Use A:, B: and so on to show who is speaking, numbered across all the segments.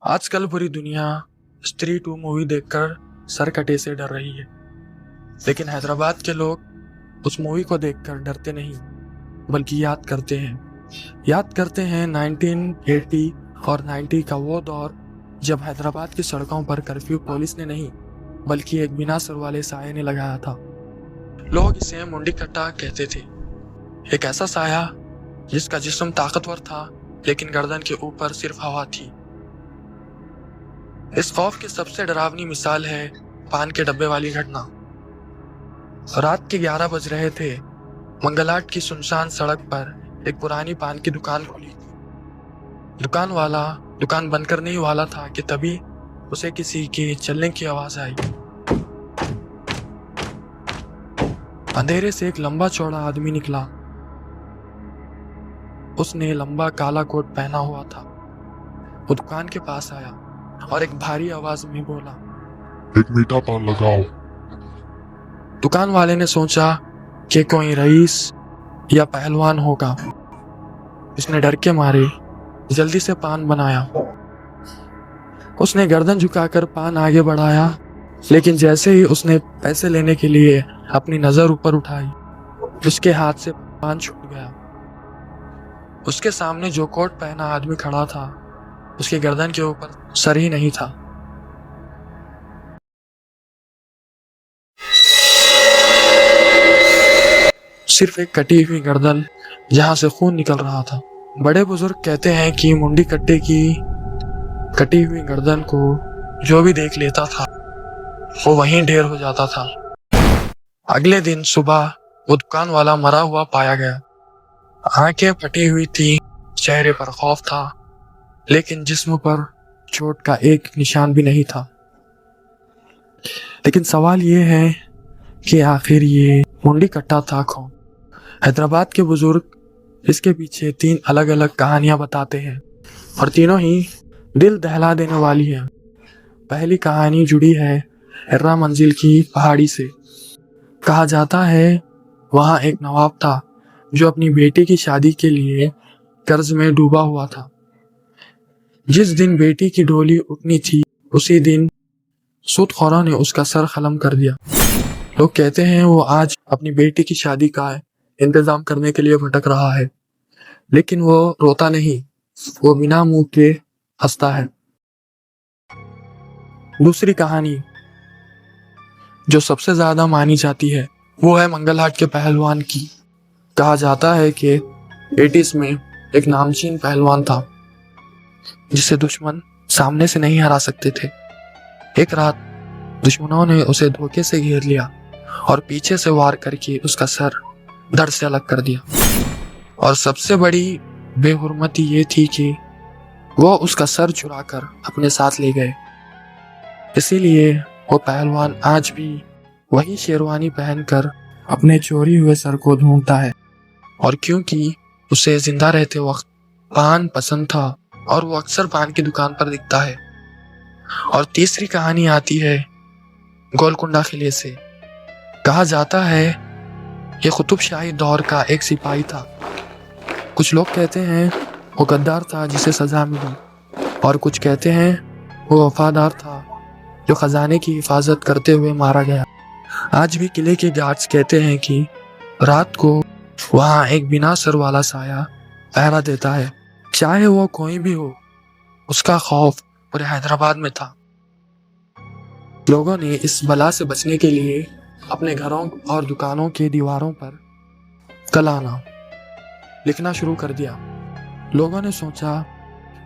A: आजकल पूरी दुनिया स्त्री 2 मूवी देखकर सरकटे से डर रही है। लेकिन हैदराबाद के लोग उस मूवी को देखकर डरते नहीं, बल्कि याद करते हैं 1980 और 90 का वो दौर जब हैदराबाद की सड़कों पर कर्फ्यू पुलिस ने नहीं बल्कि एक बिना सर वाले साये ने लगाया था। लोग इसे मुंडी कट्टा कहते थे। एक ऐसा साया जिसका जिस्म ताकतवर था लेकिन गर्दन के ऊपर सिर्फ हवा थी। इस खौफ की सबसे डरावनी मिसाल है पान के डब्बे वाली घटना। रात के 11 बज रहे थे। मंगलहाट की सुनसान सड़क पर एक पुरानी पान की दुकान खुली। दुकान वाला दुकान बंद करने ही वाला था कि तभी उसे किसी के चलने की आवाज आई। अंधेरे से एक लंबा चौड़ा आदमी निकला। उसने लंबा काला कोट पहना हुआ था। वो दुकान के पास आया और एक भारी आवाज में बोला,
B: एक मीठा पान लगाओ।
A: दुकान वाले ने सोचा कि कोई रईस या पहलवान होगा। उसने डर के मारे जल्दी से पान बनाया। उसने गर्दन झुकाकर पान आगे बढ़ाया, लेकिन जैसे ही उसने पैसे लेने के लिए अपनी नजर ऊपर उठाई, उसके हाथ से पान छूट गया। उसके सामने जो कोट पहना आदमी खड़ा था, उसकी गर्दन के ऊपर सर ही नहीं था। सिर्फ एक कटी हुई गर्दन जहां से खून निकल रहा था। बड़े बुजुर्ग कहते हैं कि मुंडी कट्टे की कटी हुई गर्दन को जो भी देख लेता था वो वहीं ढेर हो जाता था। अगले दिन सुबह वो दुकान वाला मरा हुआ पाया गया। आंखें फटी हुई थी, चेहरे पर खौफ था, लेकिन जिस्म पर चोट का एक निशान भी नहीं था। लेकिन सवाल ये है कि आखिर ये मुंडी कट्टा था कौन? हैदराबाद के बुजुर्ग इसके पीछे 3 अलग अलग कहानियां बताते हैं और तीनों ही दिल दहला देने वाली है। पहली कहानी जुड़ी है हिर्रा मंजिल की पहाड़ी से। कहा जाता है वहां एक नवाब था जो अपनी बेटी की शादी के लिए कर्ज में डूबा हुआ था। जिस दिन बेटी की डोली उठनी थी उसी दिन सूदखोरों ने उसका सर खत्म कर दिया। लोग कहते हैं वो आज अपनी बेटी की शादी का इंतजाम करने के लिए भटक रहा है, लेकिन वो रोता नहीं, वो बिना मुंह के हंसता है। दूसरी कहानी जो सबसे ज्यादा मानी जाती है वो है मंगलहाट के पहलवान की। कहा जाता है कि 80s में एक नामचीन पहलवान था जिसे दुश्मन सामने से नहीं हरा सकते थे। एक रात दुश्मनों ने उसे धोखे से घेर लिया और पीछे से वार करके उसका सर धड़ से अलग कर दिया। और सबसे बड़ी बेहुरमती ये थी कि वो उसका सर चुराकर अपने साथ ले गए। इसीलिए वो पहलवान आज भी वही शेरवानी पहनकर अपने चोरी हुए सर को ढूंढता है। और क्योंकि उसे जिंदा रहते वक्त पान पसंद था और वो अक्सर पान की दुकान पर दिखता है। और तीसरी कहानी आती है गोलकुंडा किले से। कहा जाता है ये कुतुब शाही दौर का एक सिपाही था। कुछ लोग कहते हैं वो गद्दार था जिसे सजा मिली, और कुछ कहते हैं वो वफादार था जो खजाने की हिफाजत करते हुए मारा गया। आज भी किले के गार्ड्स कहते हैं कि रात को वहां एक बिना सर वाला साया पहरा देता है। चाहे वो कोई भी हो, उसका खौफ पूरे हैदराबाद में था। लोगों ने इस बला से बचने के लिए अपने घरों और दुकानों के दीवारों पर कल आना लिखना शुरू कर दिया। लोगों ने सोचा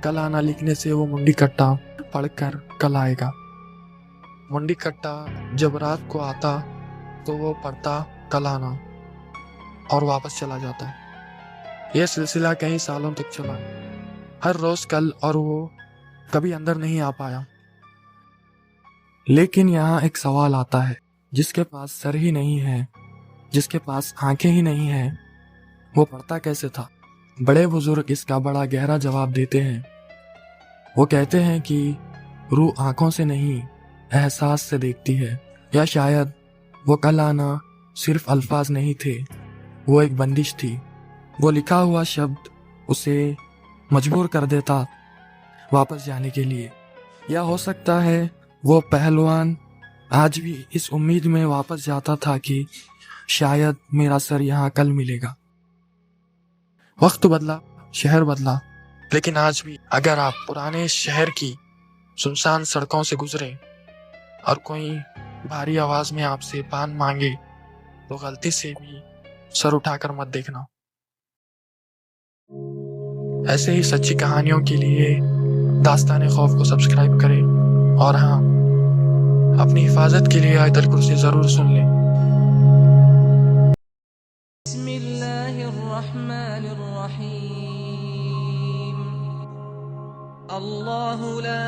A: कल आना लिखने से वो मुंडी कट्टा पढ़कर कल आएगा। मुंडी कट्टा जब रात को आता तो वो पढ़ता कल आना और वापस चला जाता। यह सिलसिला कई सालों तक चला, हर रोज कल, और वो कभी अंदर नहीं आ पाया। लेकिन यहाँ एक सवाल आता है, जिसके पास सर ही नहीं है, जिसके पास आंखें ही नहीं है, वो पढ़ता कैसे था? बड़े बुजुर्ग इसका बड़ा गहरा जवाब देते हैं। वो कहते हैं कि रूह आंखों से नहीं एहसास से देखती है, या शायद वो कल आना सिर्फ अल्फाज नहीं थे, वो एक बंदिश थी। वो लिखा हुआ शब्द उसे मजबूर कर देता वापस जाने के लिए। या हो सकता है वो पहलवान आज भी इस उम्मीद में वापस जाता था कि शायद मेरा सर यहाँ कल मिलेगा। वक्त बदला, शहर बदला, लेकिन आज भी अगर आप पुराने शहर की सुनसान सड़कों से गुजरे और कोई भारी आवाज में आपसे पान मांगे तो गलती से भी सर उठाकर मत देखना। ऐसे ही सच्ची कहानियों के लिए दास्तान खौफ को सब्सक्राइब करें और हाँ, अपनी हिफाजत के लिए आयतल कुर्सी जरूर सुन लें।
C: अल्लाहु ला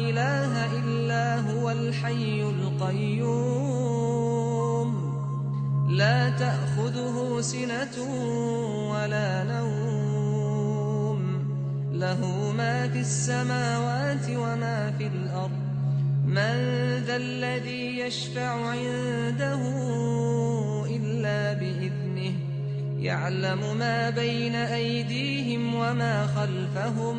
C: इलाहा इल्ला हुवल हय्युल क़य्यूम ला तअख़ुदुहु सिनतुन वला नौम लहु मा फिस समावाति व मा फिल अर्द मन ज़ल्लज़ी यशफ़अु इन्दहु इल्ला बिइज़निहि यअलमु मा बैन अयदीहिम व मा खल्फ़हुम